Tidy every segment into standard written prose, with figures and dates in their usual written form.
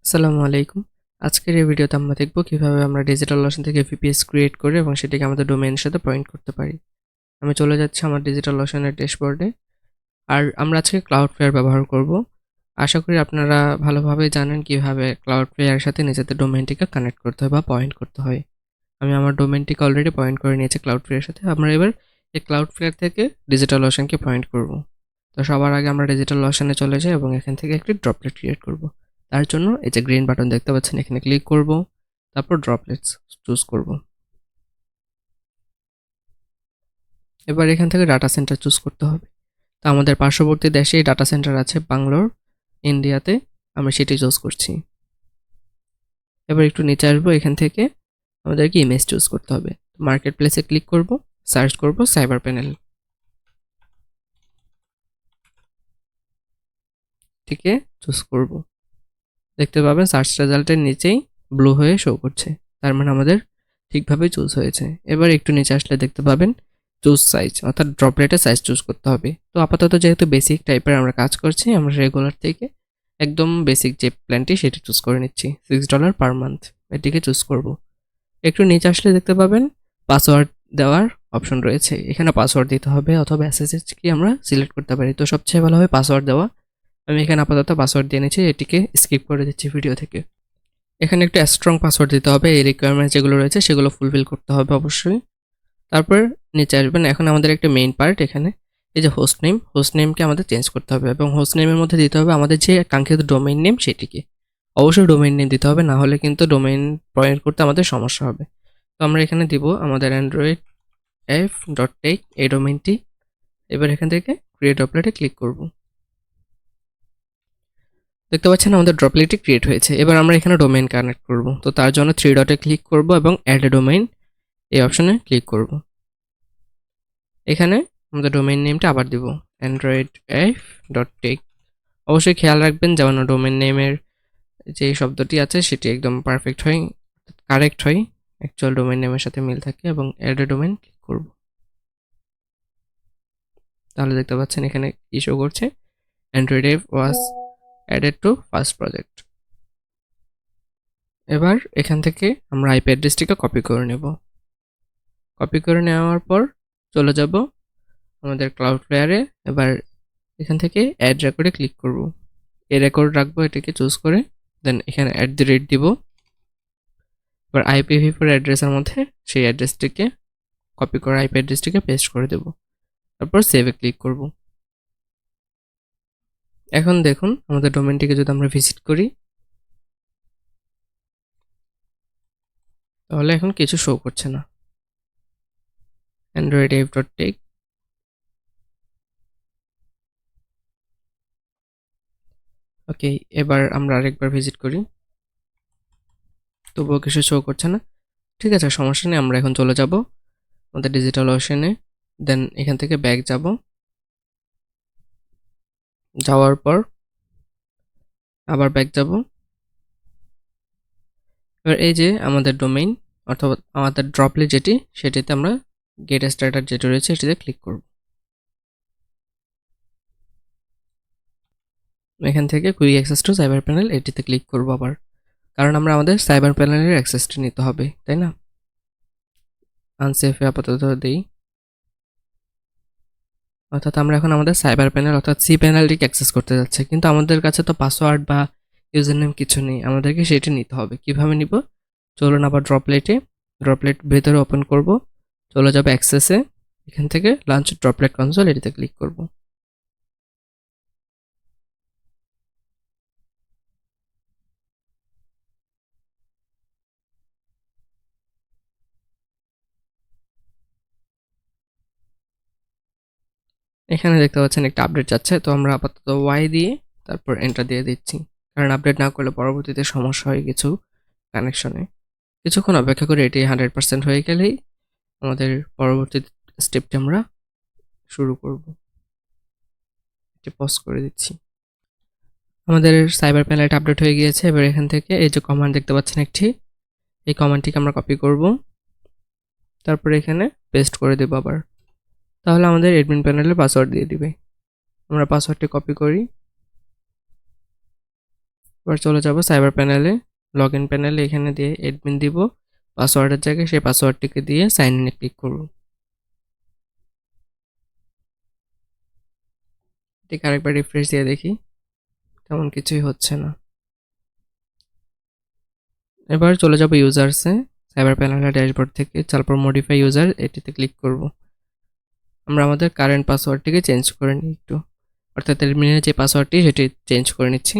আসসালামু আলাইকুম। আজকের এই ভিডিওতে আমরা দেখব কিভাবে আমরা DigitalOcean থেকে VPS ক্রিয়েট করে এবং সেটাকে আমাদের ডোমেইনের সাথে পয়েন্ট করতে পারি। আমি চলে যাচ্ছি আমার DigitalOcean এর ড্যাশবোর্ডে। আর আমরা আজকে Cloudflare ব্যবহার করব। আশা করি আপনারা ভালোভাবে জানেন কিভাবে Cloudflare এর সাথে নিজেদের ডোমেইনটিকে কানেক্ট করতে হয় বা পয়েন্ট করতে হয়। আমি আমার ডোমেইনটিকে অলরেডি পয়েন্ট করে নিয়েছি Cloudflare এর সাথে। আমরা এবার এই Cloudflare থেকে DigitalOcean কে পয়েন্ট করব। তো সবার আগে আমরা DigitalOcean এ চলে যাই এবং এখান থেকে একটি ড্রপলেট ক্রিয়েট করব। তার জন্য এই যে গ্রিন বাটন দেখতে পাচ্ছেন এখানে ক্লিক করব, তারপর ড্রপলেটস চুজ করব। এবার এখান থেকে ডাটা সেন্টার চুজ করতে হবে। তো আমাদের পার্শ্ববর্তী দেশে ডাটা সেন্টার আছে ব্যাঙ্গালোর, ইন্ডিয়াতে। আমরা সেটি চুজ করছি। এবার একটু নিচে আসবো, এখান থেকে আমাদেরকে ইমেজ চুজ করতে হবে। মার্কেট প্লেসে ক্লিক করব, সার্চ করব CyberPanel। থেকে চুজ করব। দেখতে পাবেন সার্চ রেজাল্টের নিচেই ব্লু হয়ে শো করছে, তার মানে আমাদের ঠিকভাবে চুজ হয়েছে। এবার একটু নিচে আসলে দেখতে পাবেন চুজ সাইজ, অর্থাৎ ড্রপলেটের সাইজ চুজ করতে হবে। তো আপাতত যেহেতু বেসিক টাইপের আমরা কাজ করছি, আমরা রেগুলার থেকে একদম বেসিক যে প্ল্যানটি সেটি চুজ করে নিচ্ছি, $6 পার মান্থ। এটিকে চুজ করব। একটু নিচে আসলে দেখতে পাবেন পাসওয়ার্ড দেওয়ার অপশন রয়েছে। এখানে পাসওয়ার্ড দিতে হবে অথবা এসএসএস কি আমরা সিলেক্ট করতে পারি। তো সবচেয়ে ভালো হবে পাসওয়ার্ড দেওয়া। আমি এখানে আপাতত পাসওয়ার্ড দিয়ে নিচ্ছি, এটিকে স্কিপ করে দিচ্ছি ভিডিও থেকে। এখানে একটা স্ট্রং পাসওয়ার্ড দিতে হবে, এই রিকোয়ারমেন্ট যেগুলো রয়েছে সেগুলো ফুলফিল করতে হবে অবশ্যই। তারপর নিচে আসবেন, এখন আমাদের একটা মেইন পার্ট, এখানে এই যে হোস্ট নেমকে আমাদের চেঞ্জ করতে হবে এবং হোস্ট নেমের মধ্যে দিতে হবে আমাদের যে কাঙ্ক্ষিত ডোমেইন নেম সেটিকে। অবশ্যই ডোমেইন নেম দিতে হবে, না হলে কিন্তু ডোমেইন পয়েন্ট করতে আমাদের সমস্যা হবে। তো আমরা এখানে দিব আমাদের অ্যান্ড্রয়েড f.tech এই ডোমেইনটি। এবার এখান থেকে ক্রিয়েট ড্রপলেটে ক্লিক করব। দেখতে পাচ্ছেন আমাদের ড্রপলেটটি ক্রিয়েট হয়েছে। এবার আমরা এখানে ডোমেইন কানেক্ট করব। তো তার জন্য 3 ডটে ক্লিক করব এবং অ্যাড এ ডোমেইন এই অপশনে ক্লিক করব। এখানে আমাদের ডোমেইন নেমটা আবার দিব androidf.tech। অবশ্যই খেয়াল রাখবেন যেন ডোমেইন নেমের যে শব্দটি আছে সেটি একদম পারফেক্ট হয়, কারেক্ট হয়, অ্যাকচুয়াল ডোমেইন নেমের সাথে মিল থাকে। এবং অ্যাড এ ডোমেইন ক্লিক করব। তাহলে দেখতে পাচ্ছেন এখানে ইস্যু করছে Android F was added to first project। এবার এখান থেকে আমরা আইপি অ্যাড্রেসটিকে কপি করে নেব। কপি করে নেওয়ার পর চলে যাব আমাদের Cloudflare-এ। এবার এখান থেকে অ্যাড রেকর্ডে ক্লিক করব। এই রেকর্ড রাখবো, এটাকে চুজ করে দেন এখানে @ দিব। এবার IPv4 অ্যাড্রেসের মধ্যে সেই অ্যাড্রেসটিকে কপি করা আইপি অ্যাড্রেসটিকে পেস্ট করে দেব। তারপর সেভে ক্লিক করব। এখন দেখুন আমাদের ডোমেইনটিকে যদি আমরা ভিজিট করি, তাহলে এখন কিছু শো করছে না। androidf.tech। ওকে, এবার আমরা আরেকবার ভিজিট করি, তবুও কিছু শো করছে না। ঠিক আছে, সমস্যা নেই। আমরা এখন চলে যাব আমাদের DigitalOcean-এ। দেন এখান থেকে ব্যাক যাব। যাওয়ার পর আবার ব্যাক যাব। এবার এই যে আমাদের ডোমেইন অথবা আমাদের ড্রপলেট যেটি, সেটিতে আমরা গেট স্টার্টার যেটি রয়েছে সেটিতে ক্লিক করব। এখান থেকে কুইক অ্যাক্সেস টু CyberPanel এটিতে ক্লিক করব আবার, কারণ আমরা আমাদের CyberPanel-এর অ্যাক্সেসটি নিতে হবে, তাই না? আনসেফে আপাতত দেই, অর্থাৎ আমরা এখন আমাদের CyberPanel অর্থাৎ সি প্যানেলটিকে অ্যাক্সেস করতে যাচ্ছি, কিন্তু আমাদের কাছে তো পাসওয়ার্ড বা ইউজার নেম কিছু নেই। আমাদেরকে সেটি নিতে হবে। কিভাবে নিব? চলুন আবার ড্রপলেট ভেতরে ওপেন করব, চলে যাবে অ্যাক্সেসে, এখান থেকে লঞ্চ ড্রপলেট কনসোল এটিতে ক্লিক করব। এখানে দেখতে পাচ্ছেন একটা আপডেট যাচ্ছে, তো আমরা আপাতত ওয়াই দিয়ে তারপর এন্টার দিয়ে দিচ্ছি, কারণ আপডেট না করলে পরবর্তীতে সমস্যা হয় কিছু কানেকশনে। কিছুক্ষণ অপেক্ষা করে এটি 100% হয়ে গেলেই আমাদের পরবর্তী স্টেপটি আমরা শুরু করব। এটি পজ করে দিচ্ছি। আমাদের CyberPanel আপডেট হয়ে গিয়েছে। এবার এখান থেকে এই যে কমান্ড দেখতে পাচ্ছেন একটি, এই কমান্ডটিকে আমরা কপি করব, তারপরে এখানে পেস্ট করে দেব আবার। তাহলে আমাদের অ্যাডমিন প্যানেলে পাসওয়ার্ড দিয়ে দিবে। আমরা পাসওয়ার্ডটি কপি করি, এবার চলে যাব সাইবার প্যানেলে, লগ ইন প্যানেলে, এখানে দিয়ে অ্যাডমিন দিব, পাসওয়ার্ডের জায়গায় সেই পাসওয়ার্ডটিকে দিয়ে সাইন ইনে ক্লিক করব। ঠিক আরেকবার রিফ্রেশ দিয়ে দেখি, তেমন কিছুই হচ্ছে না। এবার চলে যাব ইউজার্সে, সাইবার প্যানেলের ড্যাশবোর্ড থেকে, তারপর মডিফাই ইউজার এটিতে ক্লিক করব। আমরা আমাদের কারেন্ট পাসওয়ার্ডটিকে চেঞ্জ করে নিই একটু, অর্থাৎ অ্যাডমিনের যে পাসওয়ার্ডটি সেটি চেঞ্জ করে নিচ্ছি।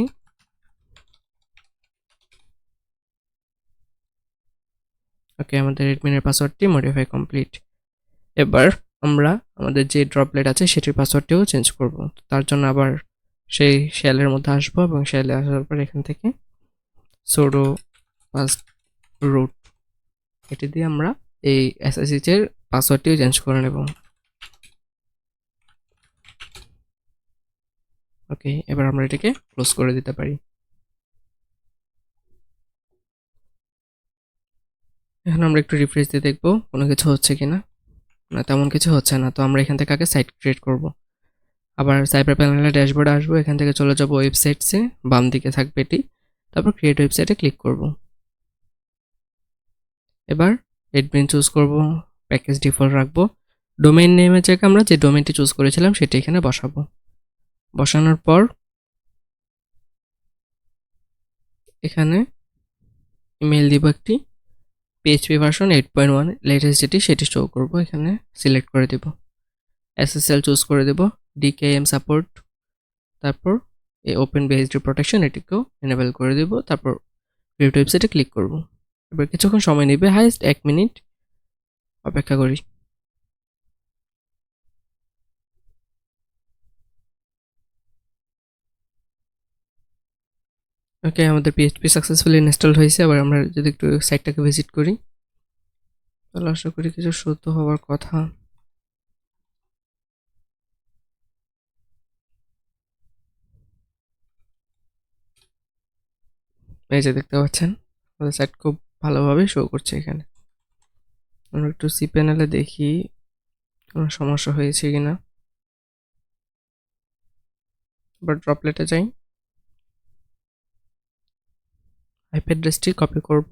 ওকে, আমাদের অ্যাডমিনের পাসওয়ার্ডটি মডিফাই কমপ্লিট। এবার আমরা আমাদের যে ড্রপলেট আছে সেটির পাসওয়ার্ডটিও চেঞ্জ করব। তার জন্য আবার সেই শেলের মধ্যে আসবো এবং শেলে আসার পর এখান থেকে sudo পাস রুট এটি দিয়ে আমরা এই এসএসএইচ এর পাসওয়ার্ডটিও চেঞ্জ করে নেব। ওকে, এবার আমরা এটাকে ক্লোজ করে দিতে পারি। এখন আমরা একটু রিফ্রেশ দিয়ে দেখবো কোনো কিছু হচ্ছে কিনা। না, তেমন কিছু হচ্ছে না। তো আমরা এখান থেকে আগে সাইট ক্রিয়েট করব। আবার সাইবার প্যানেলের ড্যাশবোর্ডে আসবো, এখান থেকে চলে যাব ওয়েবসাইটসে, বাম দিকে থাকবে এটি, তারপর ক্রিয়েট ওয়েবসাইটে ক্লিক করব। এবার অ্যাডমিন চুজ করব, প্যাকেজ ডিফল্ট রাখবো, ডোমেইন নেমের জায়গায় আমরা যে ডোমেইনটি চুজ করেছিলাম সেটি এখানে বসাবো। বসানোর পর এখানে ইমেল দিব একটি, পিএইচপি ভার্সন 8.1 লেটেস্ট যেটি সেটি শো করব, এখানে সিলেক্ট করে দেব, এসএসএল চুজ করে দেব, ডিকেএম সাপোর্ট, তারপর এই ওপেন বিএসডি প্রোটেকশন এটিকেও এনেবল করে দেব, তারপর ক্রিয়েট ওয়েবসাইটে ক্লিক করব। এবার কিছুক্ষণ সময় নেবে, হাইস্ট 1 মিনিট অপেক্ষা করি। ওকে, আমাদের পিএইচপি সাকসেসফুলি ইনস্টল হয়েছে। আবার আমরা যদি একটু সাইটটাকে ভিজিট করি, তাহলে আশা করি কিছু শুদ্ধ হওয়ার কথা। এই যে দেখতে পাচ্ছেন আমাদের সাইট খুব ভালোভাবে শো করছে এখানে। আমরা একটু সি প্যানেলে দেখি কোনো সমস্যা হয়েছে কিনা। এবার ড্রপলেটে যাই, আইপি অ্যাড্রেসটি কপি করব,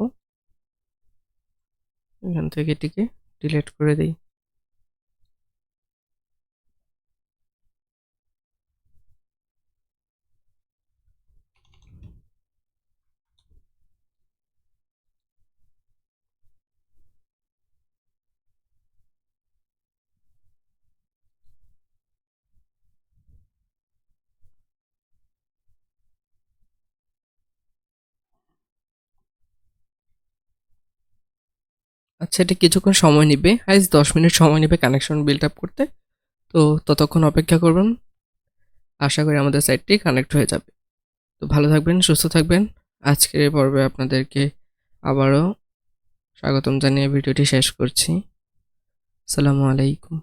এখান থেকে এটিকে ডিলিট করে দিই। আচ্ছা, এটি কিছুক্ষণ সময় নেবে, হাইস্ট 10 মিনিট সময় নেবে কানেকশন বিল্ড আপ করতে। তো ততক্ষণ অপেক্ষা করবেন, আশা করি আমাদের সাইটটি কানেক্ট হয়ে যাবে। তো ভালো থাকবেন, সুস্থ থাকবেন। আজকের এই পর্বে আপনাদেরকে আবারও স্বাগতম জানিয়ে ভিডিওটি শেষ করছি। আসসালামু আলাইকুম।